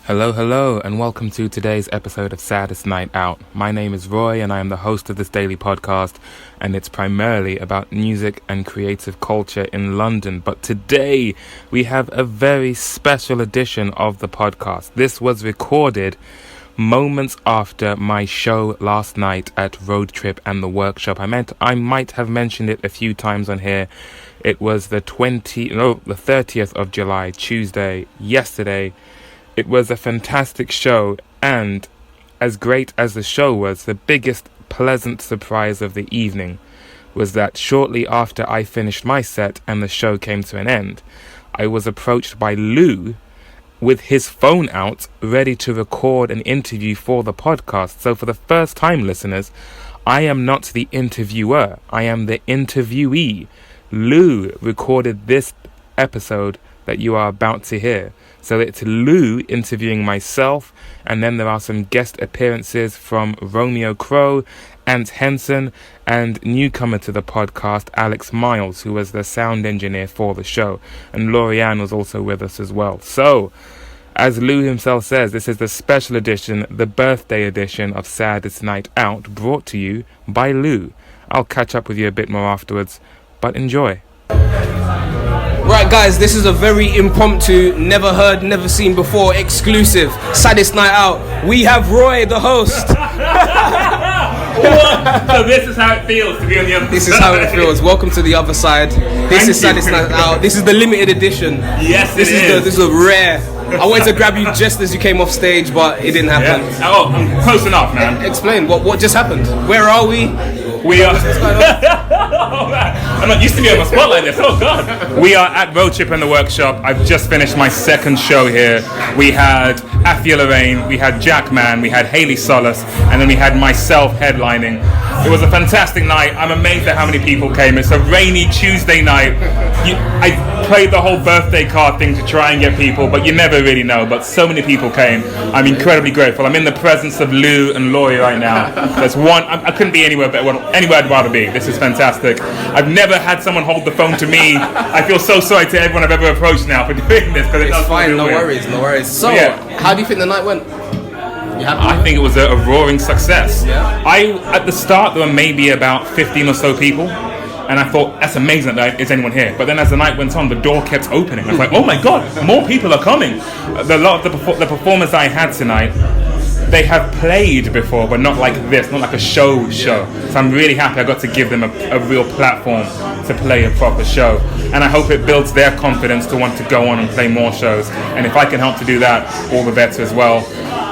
Hello, and welcome to today's episode of Saddest Night Out. My name is Roy, and I am the host of this daily podcast, and it's primarily about music and creative culture in London. But today, we have a very special edition of the podcast. This was recorded moments after my show last night at Road Trip and the Workshop. I might have mentioned it a few times on here. It was the 30th of July, Tuesday, yesterday. It was a fantastic show, and as great as the show was, the biggest pleasant surprise of the evening was that shortly after I finished my set and the show came to an end, I was approached by Lou with his phone out, ready to record an interview for the podcast. So for the first time, listeners, I am not the interviewer, I am the interviewee. Lou recorded this episode that you are about to hear. So it's Lou interviewing myself, and then there are some guest appearances from Romeo Crow, Ant Henson, and newcomer to the podcast, Alex Miles, who was the sound engineer for the show. And Lorianne was also with us as well. So, as Lou himself says, this is the special edition, the birthday edition of Saddest Night Out, brought to you by Lou. I'll catch up with you a bit more afterwards, but enjoy. Right, guys, this is a very impromptu, never heard, never seen before, exclusive Saddest Night Out. We have Roy, the host. So this is how it feels to be on the other side. This is how it feels. Welcome to the other side. This is Saddest Night Out. This is the limited edition. Yes, this is a rare. I wanted to grab you just as you came off stage, but it didn't happen. Yeah. Oh, I'm close enough, man. Explain what just happened. Where are we? We are. Oh, man. I'm not used to being on the spot like this. Oh God. We are at Road Trip and the Workshop. I've just finished my second show here. We had Afia Lorraine, we had Jackman, we had Hayley Solis, and then we had myself headlining. It was a fantastic night. I'm amazed at how many people came. It's a rainy Tuesday night. I played the whole birthday card thing to try and get people, but you never really know. But so many people came. I'm incredibly grateful. I'm in the presence of Lou and Laurie right now. There's one. I couldn't be anywhere I'd rather be. This is fantastic. I've never had someone hold the phone to me. I feel so sorry to everyone I've ever approached now for doing this. It's fine. No worries. So, how do you think the night went? I think it was a roaring success. Yeah. At the start, there were maybe about 15 or so people, and I thought, that's amazing that is anyone here. But then as the night went on, the door kept opening. I was like, oh my God, more people are coming. A lot of the performers I had tonight, they have played before, but not like this, not like a show. So I'm really happy I got to give them a real platform to play a proper show. And I hope it builds their confidence to want to go on and play more shows. And if I can help to do that, all the better as well.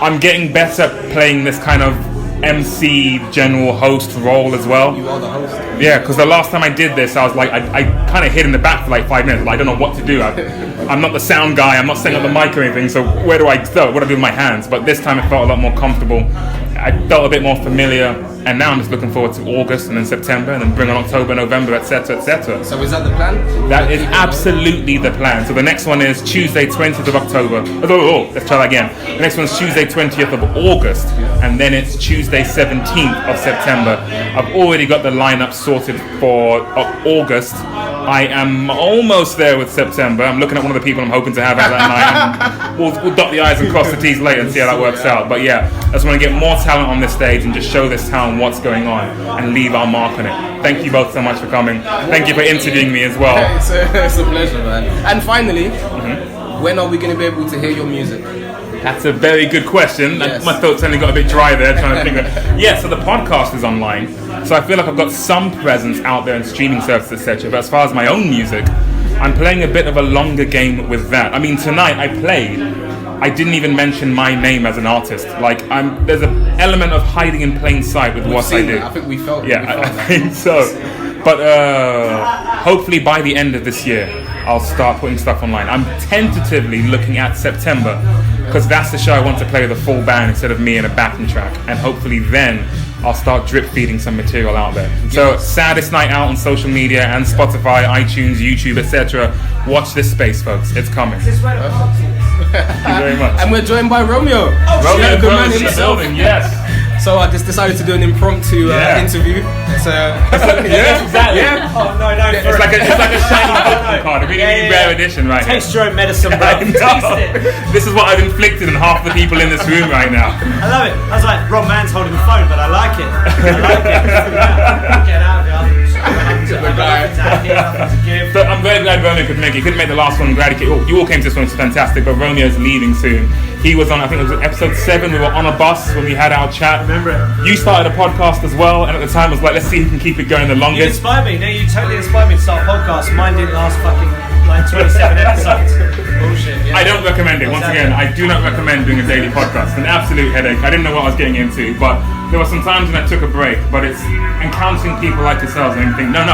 I'm getting better at playing this kind of MC general host role as well. You are the host. Yeah, because the last time I did this, I was like, I kind of hid in the back for like 5 minutes. Like, I don't know what to do. I'm not the sound guy. I'm not setting up the mic or anything. So where do I start? What do I do with my hands? But this time it felt a lot more comfortable. I felt a bit more familiar. And now I'm just looking forward to August and then September and then bring on October, November, etc., etc. So is that the plan? That is absolutely the plan. So the next one is Tuesday, 20th of October. Let's try that again. The next one is Tuesday, 20th of August. And then it's Tuesday, 17th of September. I've already got the lineup sorted for August. I am almost there with September. I'm looking at one of the people I'm hoping to have at that night. And we'll dot the I's and cross the T's later and see how that works out. But yeah, I just want to get more talent on this stage and just show this town what's going on and leave our mark on it. Thank you both so much for coming. Thank you for interviewing me as well. It's a pleasure, man. And finally, when are we going to be able to hear your music? That's a very good question. Yes. My throat suddenly got a bit dry there trying to think of it. So the podcast is online. So I feel like I've got some presence out there in streaming services, etc. But as far as my own music, I'm playing a bit of a longer game with that. I mean, tonight I didn't even mention my name as an artist. Like, there's an element of hiding in plain sight with what I do. I think we felt it. I think so. But hopefully by the end of this year, I'll start putting stuff online. I'm tentatively looking at September, because that's the show I want to play with a full band instead of me and a backing track. And hopefully then I'll start drip feeding some material out there. Yes. So Saddest Night Out on social media and Spotify, iTunes, YouTube, etc. Watch this space, folks. It's coming. Thank you very much. And we're joined by Romeo. Romeo Crow in the building, yes. So I just decided to do an impromptu interview. It's exactly. Yeah. Oh no, It's like a shiny Pokemon card, a really rare edition right here. Taste your own medicine, bro. Taste it. This is what I've inflicted on half the people in this room right now. I love it. I was like, wrong man's holding the phone, but I like it. Get out of here. But I'm very glad Romeo could make it. He couldn't make the last one. I'm glad you all came to this one, it's fantastic. But Romeo's leaving soon. He was on, I think it was episode 7. We were on a bus when we had our chat. Remember it? You started a podcast as well, and at the time was like, let's see who can keep it going the You longest. inspired me. No, you totally inspired me to start a podcast. Mine didn't last fucking like 27 episodes. Bullshit. Yeah. I don't recommend it. Once again, I do not recommend doing a daily podcast. An absolute headache. I didn't know what I was getting into, but there were some times when I took a break. But it's encountering people like yourselves and think, no,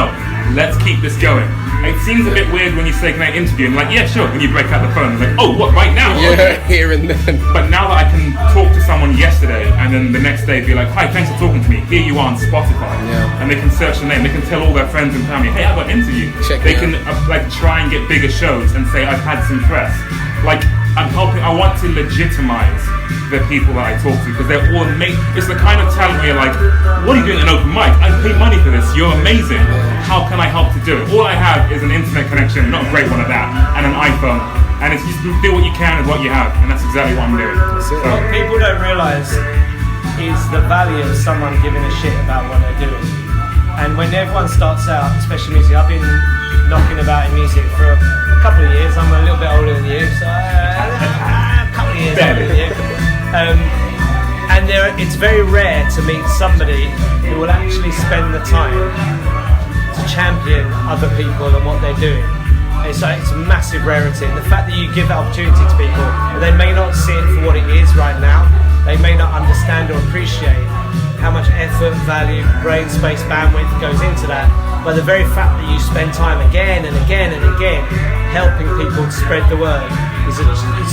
let's keep this going. It seems a bit weird when you say, can I interview? And like, yeah, sure. When you break out the phone, it's like, oh, what, right now? Yeah, here and then. But now that I can talk to someone yesterday and then the next day be like, hi, thanks for talking to me. Here you are on Spotify. Yeah. And they can search the name. They can tell all their friends and family, hey, I got an interview. They can like try and get bigger shows and say, I've had some press. Like, I want to legitimize the people that I talk to because they're all amazing. It's the kind of talent where you're like, what are you doing an open mic? I pay money for this. You're amazing. How can I help to do it? All I have is an internet connection, not a great one at that, and an iPhone. And it's just do what you can with what you have, and that's exactly what I'm doing. What people don't realise is the value of someone giving a shit about what they're doing. And when everyone starts out, especially music, I've been knocking about in music for a couple of years. I'm a little bit older than you, so a couple of years older than you. And it's very rare to meet somebody who will actually spend the time to champion other people and what they're doing. It's a massive rarity, and the fact that you give that opportunity to people, and they may not see it for what it is right now, they may not understand or appreciate how much effort, value, brain space, bandwidth goes into that, but the very fact that you spend time again and again and again helping people to spread the word is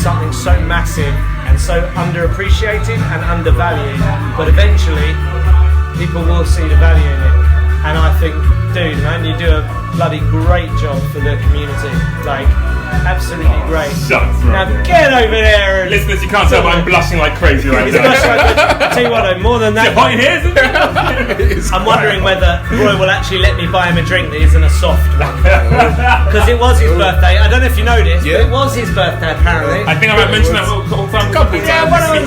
something so massive and so underappreciated and undervalued, but eventually people will see the value in it. And I think, dude, man, you do a bloody great job for the community. Like, absolutely great. Shucks, now get over there and... Listeners, you can't tell, but I'm blushing like crazy right now. I'll tell you what, though, more than that... Is it hot in here, isn't it? I'm wondering whether Roy will actually let me buy him a drink that isn't a soft one. Because it was his birthday. I don't know if you know this, but it was his birthday, apparently. I think I might mention that a couple times. Yeah, one of them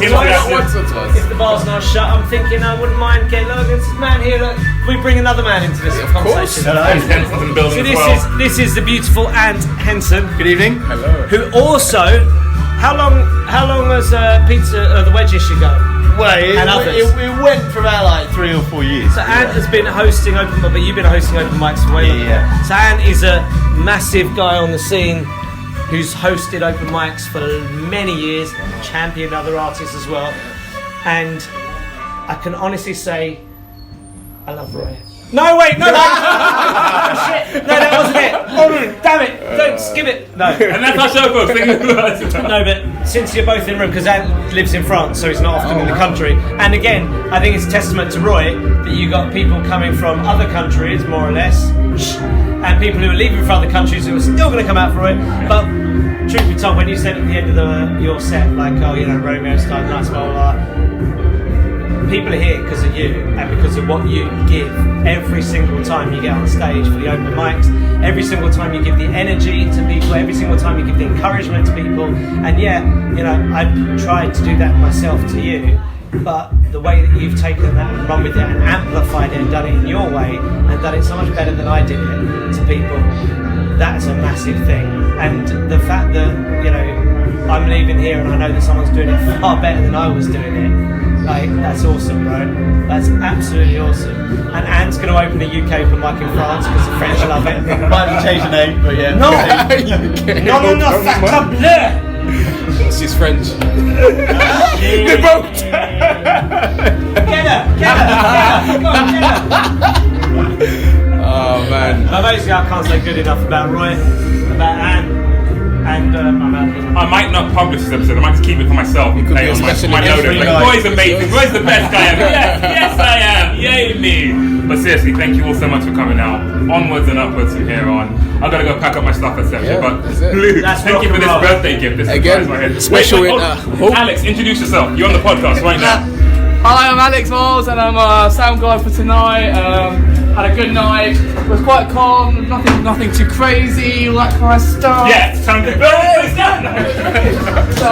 Once or twice. If the bar's not shut, I'm thinking I wouldn't mind getting... Look, this man here, look. Can we bring another man into this conversation? Ant Henson's in the building So as well. this is the beautiful Ant Henson. Good evening. Hello. Who also... How long was the Wedge issue go? Well, it went for about like 3 or 4 years. So Ant has been hosting open, but you've been hosting open mics for way longer. Yeah. So Ant is a massive guy on the scene who's hosted open mics for many years, championed other artists as well, and I can honestly say I love Roy. No, wait, no, oh, shit. No, that wasn't it. Oh, damn it, don't skip it. No. And that's our show, folks. Thank you. No, but since you're both in the room, because Ant lives in France, so he's not often in the country. And again, I think it's a testament to Roy that you got people coming from other countries, more or less, and people who are leaving from other countries who are still going to come out for Roy. But truth be told, when you said at the end of your set, like, oh, you know, Romeo started nice, blah, blah, blah, people are here because of you and because of what you give every single time you get on stage for the open mics, every single time you give the energy to people, every single time you give the encouragement to people. And yeah, you know, I've tried to do that myself to you, but the way that you've taken that and run with it and amplified it and done it in your way and done it so much better than I did it to people, that's a massive thing. And the fact that, you know, I'm leaving here and I know that someone's doing it far better than I was doing it, like, that's awesome, bro. That's absolutely awesome. And Ant's going to open the UK open mic in France because the French love it. Might have to change the name, but yeah. No, sacre bleu. What's his French? The boat. Get her. Go on, get her. Oh man. Now, basically, I can't say good enough about Roy, about Ant, and I'm out here. I might not publish this episode. I might just keep it for myself and could play be a on special my edition. loader. Like, Roy's amazing. Roy's the best guy ever. Yes, I am. Yay me. But seriously, thank you all so much for coming out. Onwards and upwards from here on. I've got to go pack up my stuff, etc. Yeah, but that's it. Blue, That's thank you for this rock and roll. birthday gift. This Again, surprise right here. special Wait, in, Alex, introduce yourself. You're on the podcast right now. Hi, I'm Alex Miles and I'm a sound guy for tonight. Had a good night. It was quite calm, nothing too crazy, all that kind of stuff. Yeah, sound good. So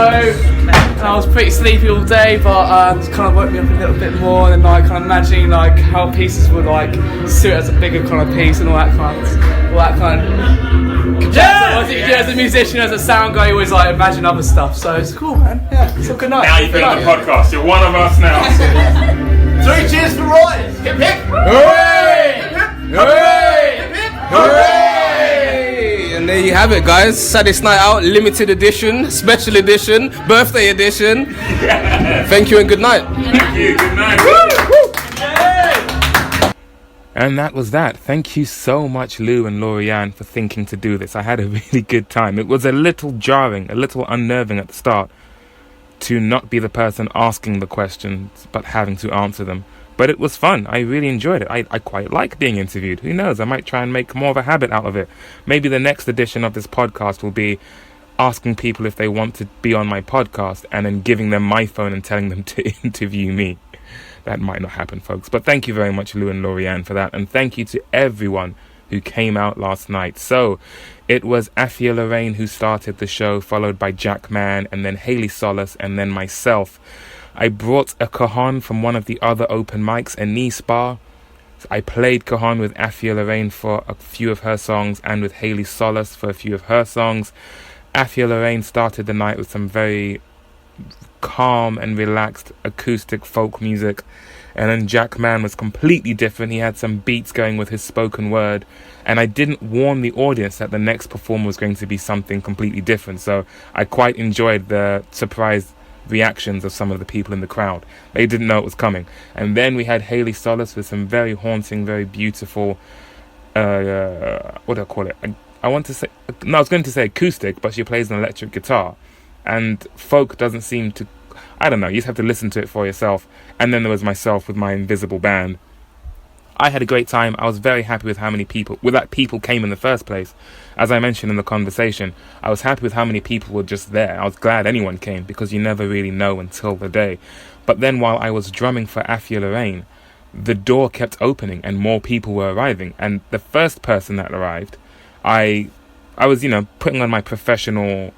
I was pretty sleepy all day, but it kind of woke me up a little bit more, and like kind of imagining like how pieces would like suit as a bigger kind of piece and all that kind of. As a musician, as a sound guy, you always like imagine other stuff. So it's cool, man. Yeah, it's a good night. Now you've been on the podcast. You're one of us now. 3 cheers for Roy! Hip hip! Hooray! Hooray! Hooray! And there you have it, guys. Saddest Night Out, limited edition, special edition, birthday edition. Thank you and good night. Thank you. Good night. And that was that. Thank you so much, Lou and Laurianne, for thinking to do this. I had a really good time. It was a little jarring, a little unnerving at the start to not be the person asking the questions, but having to answer them. But it was fun. I really enjoyed it. I quite like being interviewed. Who knows? I might try and make more of a habit out of it. Maybe the next edition of this podcast will be asking people if they want to be on my podcast and then giving them my phone and telling them to interview me. That might not happen, folks. But thank you very much, Lou and Laurianne, for that. And thank you to everyone who came out last night. So it was Afia Lorraine who started the show, followed by Jack Mann, and then Hayley Solis, and then myself. I brought a cajon from one of the other open mics, a knee spa. I played cajon with Afia Lorraine for a few of her songs and with Hayley Solis for a few of her songs. Afia Lorraine started the night with some very calm and relaxed acoustic folk music, and then Jack Mann was completely different. He had some beats going with his spoken word, and I didn't warn the audience that the next performer was going to be something completely different, so I quite enjoyed the surprise reactions of some of the people in the crowd. They didn't know it was coming. And then we had Hayley Solis with some very haunting, very beautiful what do I call it? I was going to say acoustic, but she plays an electric guitar. And folk doesn't seem to, I don't know, you just have to listen to it for yourself. And then there was myself with my invisible band. I had a great time. I was very happy with how many people came in the first place. As I mentioned in the conversation, I was happy with how many people were just there. I was glad anyone came, because you never really know until the day. But then while I was drumming for Afia Lorraine, the door kept opening and more people were arriving. And the first person that arrived, I was, putting on my professional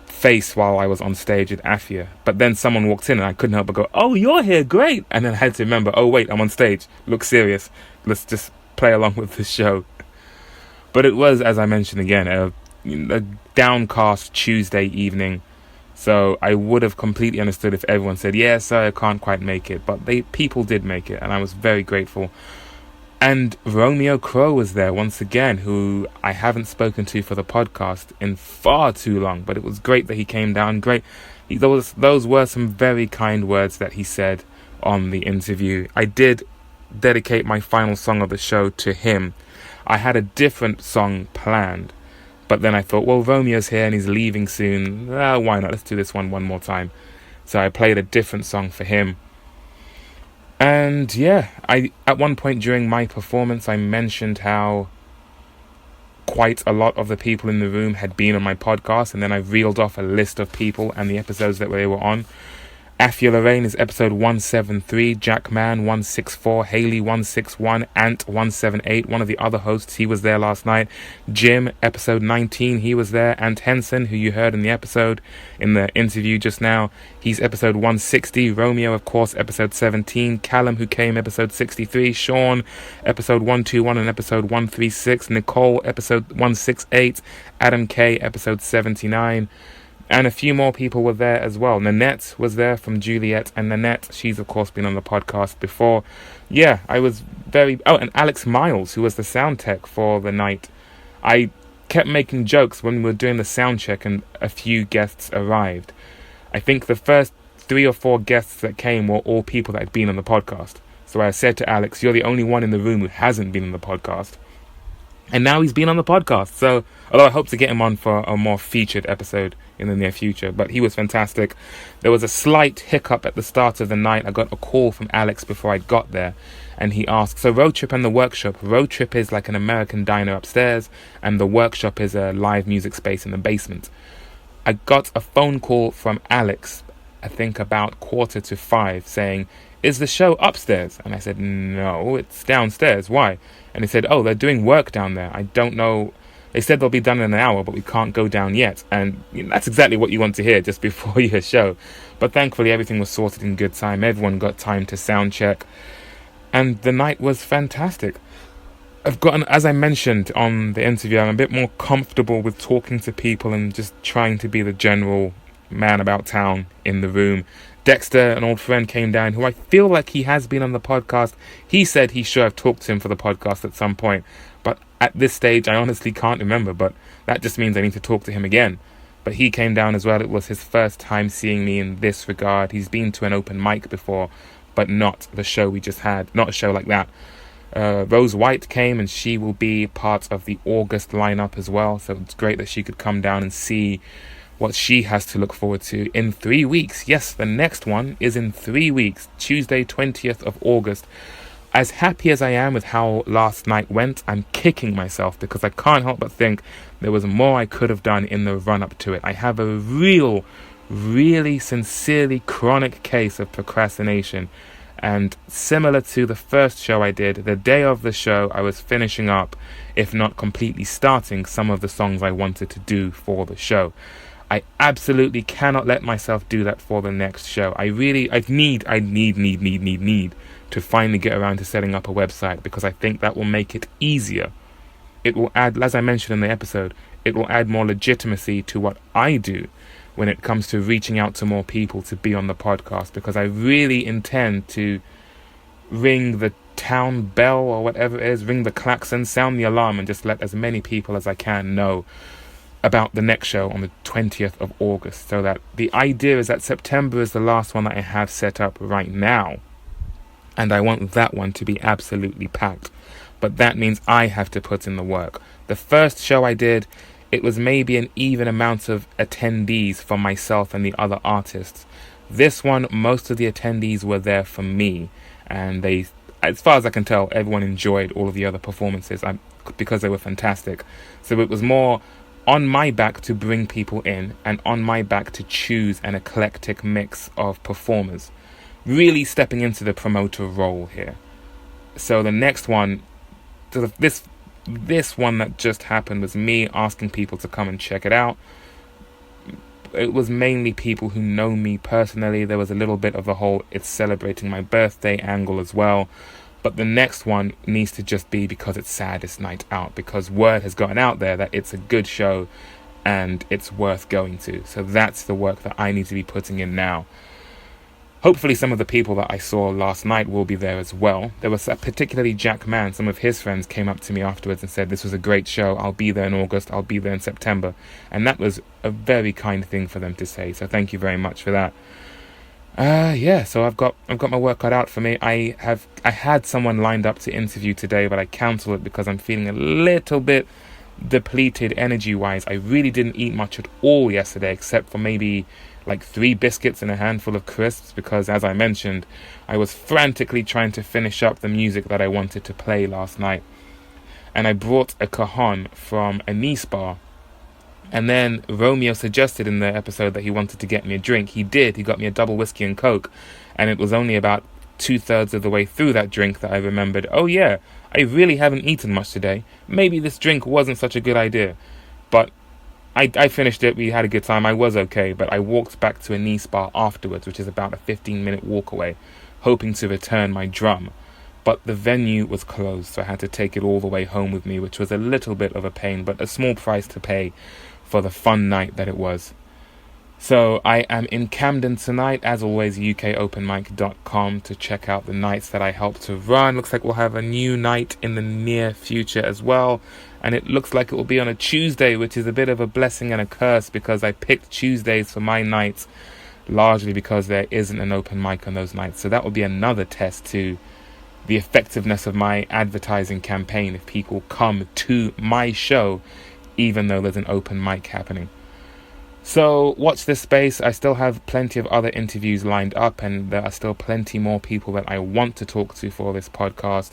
face while I was on stage with Afia, but then someone walked in and I couldn't help but go, "Oh, you're here, great!" And then I had to remember, oh wait, I'm on stage, look serious, let's just play along with the show. But it was, as I mentioned again, a downcast Tuesday evening, so I would have completely understood if everyone said, "Yeah, sorry, I can't quite make it," but people did make it, and I was very grateful. And Romeo Crow was there once again, who I haven't spoken to for the podcast in far too long, but it was great that he came down. Great. Those were some very kind words that he said on the interview. I did dedicate my final song of the show to him. I had a different song planned, but then I thought, well, Romeo's here and he's leaving soon. Why not? Let's do this one more time. So I played a different song for him. And yeah, at one point during my performance, I mentioned how quite a lot of the people in the room had been on my podcast, and then I reeled off a list of people and the episodes that they were on. Afia Lorraine is episode 173, Jack Mann 164, Hayley 161, Ant 178, one of the other hosts, he was there last night. Jim, episode 19, he was there. Ant Henson, who you heard in the interview just now, he's episode 160. Romeo, of course, episode 17. Callum, who came, episode 63. Sean, episode 121 and episode 136. Nicole, episode 168. Adam K, episode 79. And a few more people were there as well. Nanette was there from Juliet and Nanette. She's, of course, been on the podcast before. Yeah, I was very... Oh, and Alex Miles, who was the sound tech for the night. I kept making jokes when we were doing the sound check and a few guests arrived. I think the first 3 or 4 guests that came were all people that had been on the podcast. So I said to Alex, "You're the only one in the room who hasn't been on the podcast." And now he's been on the podcast. So, although I hope to get him on for a more featured episode in the near future. But he was fantastic. There was a slight hiccup at the start of the night. I got a call from Alex before I got there. And he asked, so Road Trip and the Workshop. Road Trip is like an American diner upstairs. And the Workshop is a live music space in the basement. I got a phone call from Alex I think about 4:45, saying, "Is the show upstairs?" And I said, "No, it's downstairs. Why?" And he said, "Oh, they're doing work down there. I don't know. They said they'll be done in an hour, but we can't go down yet." And that's exactly what you want to hear just before your show. But thankfully, everything was sorted in good time. Everyone got time to sound check. And the night was fantastic. I've gotten, as I mentioned on the interview, I'm a bit more comfortable with talking to people and just trying to be the general man about town in the room. Dexter, an old friend, came down, who I feel like he has been on the podcast. He said he should have talked to him for the podcast at some point, but at this stage I honestly can't remember, but that just means I need to talk to him again. But he came down as well. It was his first time seeing me in this regard. He's been to an open mic before, but not the show we just had, not a show like that. Rose White came, and she will be part of the August lineup as well, so it's great that she could come down and see what she has to look forward to in 3 weeks. Yes, the next one is in 3 weeks, Tuesday 20th of August. As happy as I am with how last night went, I'm kicking myself because I can't help but think there was more I could have done in the run-up to it. I have a really sincerely chronic case of procrastination, and similar to the first show I did, the day of the show I was finishing up, if not completely starting, some of the songs I wanted to do for the show. I absolutely cannot let myself do that for the next show. I need to finally get around to setting up a website, because I think that will make it easier. It will add, as I mentioned in the episode, it will add more legitimacy to what I do when it comes to reaching out to more people to be on the podcast, because I really intend to ring the town bell or whatever it is, ring the klaxon, sound the alarm, and just let as many people as I can know about the next show on the 20th of August, so that the idea is that September is the last one that I have set up right now, and I want that one to be absolutely packed. But that means I have to put in the work. The first show I did, it was maybe an even amount of attendees for myself and the other artists. This one, most of the attendees were there for me, and they, as far as I can tell, everyone enjoyed all of the other performances because they were fantastic. So it was more on my back to bring people in, and on my back to choose an eclectic mix of performers, really stepping into the promoter role here. So the next one, this one that just happened, was me asking people to come and check it out. It was mainly people who know me personally. There was a little bit of the whole it's celebrating my birthday angle as well. But the next one needs to just be because it's Saddest Night Out, because word has gotten out there that it's a good show and it's worth going to. So that's the work that I need to be putting in now. Hopefully some of the people that I saw last night will be there as well. There was particularly Jack Mann. Some of his friends came up to me afterwards and said, "This was a great show. I'll be there in August. I'll be there in September." And that was a very kind thing for them to say. So thank you very much for that. So I've got my work cut out for me. I had someone lined up to interview today, but I cancelled it because I'm feeling a little bit depleted energy-wise. I really didn't eat much at all yesterday, except for maybe like 3 biscuits and a handful of crisps, because, as I mentioned, I was frantically trying to finish up the music that I wanted to play last night. And I brought a cajon from a Nice bar. And then Romeo suggested in the episode that he wanted to get me a drink. He did. He got me a double whiskey and coke. And it was only about 2/3 of the way through that drink that I remembered, oh yeah, I really haven't eaten much today. Maybe this drink wasn't such a good idea. But I finished it. We had a good time. I was okay. But I walked back to a Nice bar afterwards, which is about a 15-minute walk away, hoping to return my drum. But the venue was closed, so I had to take it all the way home with me, which was a little bit of a pain, but a small price to pay for the fun night that it was. So I am in Camden tonight, as always, ukopenmic.com to check out the nights that I help to run. Looks like we'll have a new night in the near future as well, and it looks like it will be on a Tuesday, which is a bit of a blessing and a curse, because I picked Tuesdays for my nights largely because there isn't an open mic on those nights. So that will be another test to the effectiveness of my advertising campaign if people come to my show even though there's an open mic happening. So watch this space. I still have plenty of other interviews lined up, and there are still plenty more people that I want to talk to for this podcast.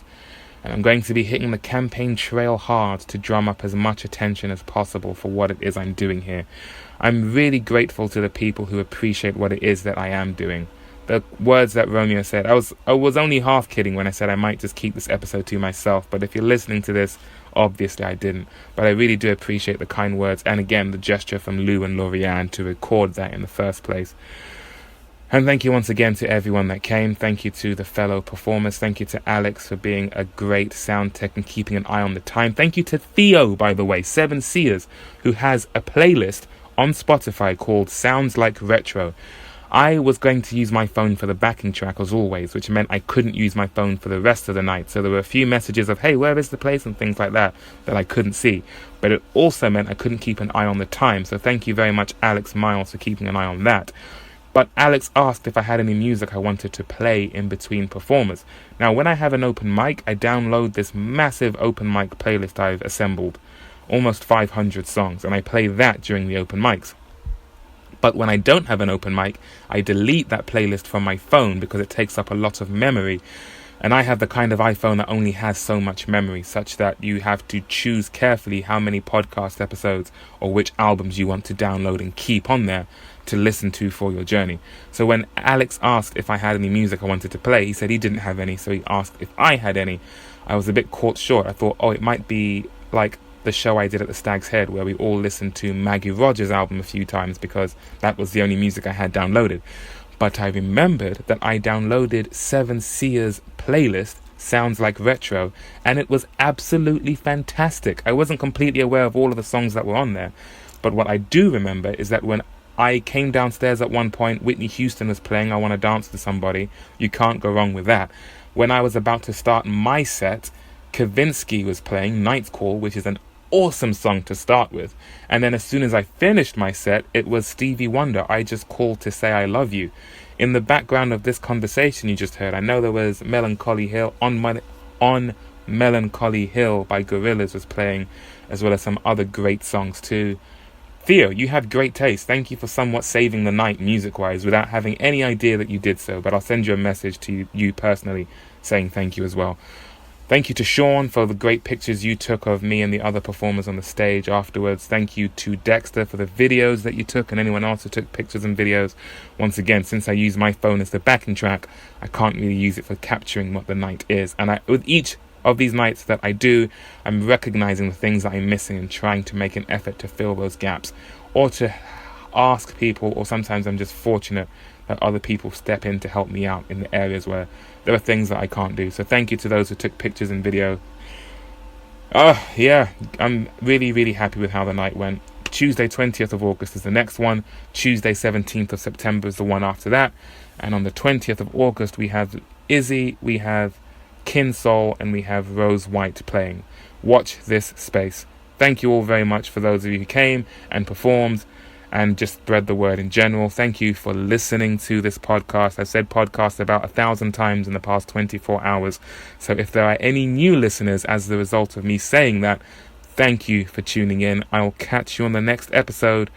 And I'm going to be hitting the campaign trail hard to drum up as much attention as possible for what it is I'm doing here. I'm really grateful to the people who appreciate what it is that I am doing. The words that Romeo said, I was only half kidding when I said I might just keep this episode to myself, but if you're listening to this, obviously I didn't. But I really do appreciate the kind words, and again, the gesture from Lou and Lorianne to record that in the first place. And thank you once again to everyone that came. Thank you to the fellow performers. Thank you to Alex for being a great sound tech and keeping an eye on the time. Thank you to Theo, by the way, Seven Seers, who has a playlist on Spotify called Sounds Like Retro. I was going to use my phone for the backing track as always, which meant I couldn't use my phone for the rest of the night. So there were a few messages of, hey, where is the place, and things like that I couldn't see. But it also meant I couldn't keep an eye on the time. So thank you very much, Alex Miles, for keeping an eye on that. But Alex asked if I had any music I wanted to play in between performers. Now, when I have an open mic, I download this massive open mic playlist I've assembled, almost 500 songs, and I play that during the open mics. But when I don't have an open mic, I delete that playlist from my phone because it takes up a lot of memory. And I have the kind of iPhone that only has so much memory, such that you have to choose carefully how many podcast episodes or which albums you want to download and keep on there to listen to for your journey. So when Alex asked if I had any music I wanted to play, he said he didn't have any, so he asked if I had any. I was a bit caught short. I thought, it might be like the show I did at the Stag's Head where we all listened to Maggie Rogers' album a few times because that was the only music I had downloaded. But I remembered that I downloaded Seven Seers' playlist, Sounds Like Retro, and it was absolutely fantastic. I wasn't completely aware of all of the songs that were on there, but what I do remember is that when I came downstairs at one point, Whitney Houston was playing I Wanna Dance to Somebody. You can't go wrong with that. When I was about to start my set, Kavinsky was playing Night Call, which is an awesome song to start with. And then as soon as I finished my set, it was Stevie Wonder, I Just Called to Say I Love You. In the background of this conversation you just heard, I know there was Melancholy Hill, on Melancholy Hill by Gorillaz was playing, as well as some other great songs too. Theo, you had great taste. Thank you for somewhat saving the night music-wise without having any idea that you did so, but I'll send you a message to you personally saying thank you as well. Thank you to Sean for the great pictures you took of me and the other performers on the stage afterwards. Thank you to Dexter for the videos that you took and anyone else who took pictures and videos. Once again, since I use my phone as the backing track, I can't really use it for capturing what the night is. And with each of these nights that I do, I'm recognizing the things that I'm missing and trying to make an effort to fill those gaps, or to ask people, or sometimes I'm just fortunate that other people step in to help me out in the areas where there are things that I can't do. So thank you to those who took pictures and video. Yeah, I'm really, really happy with how the night went. Tuesday 20th of August is the next one. Tuesday 17th of September is the one after that. And on the 20th of August we have Izzy, we have Kinsoul, and we have Rose White playing. Watch this space. Thank you all very much for those of you who came and performed and just spread the word in general. Thank you for listening to this podcast. I've said podcast about 1,000 times in the past 24 hours. So if there are any new listeners as the result of me saying that, thank you for tuning in. I will catch you on the next episode.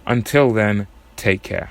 Until then, take care.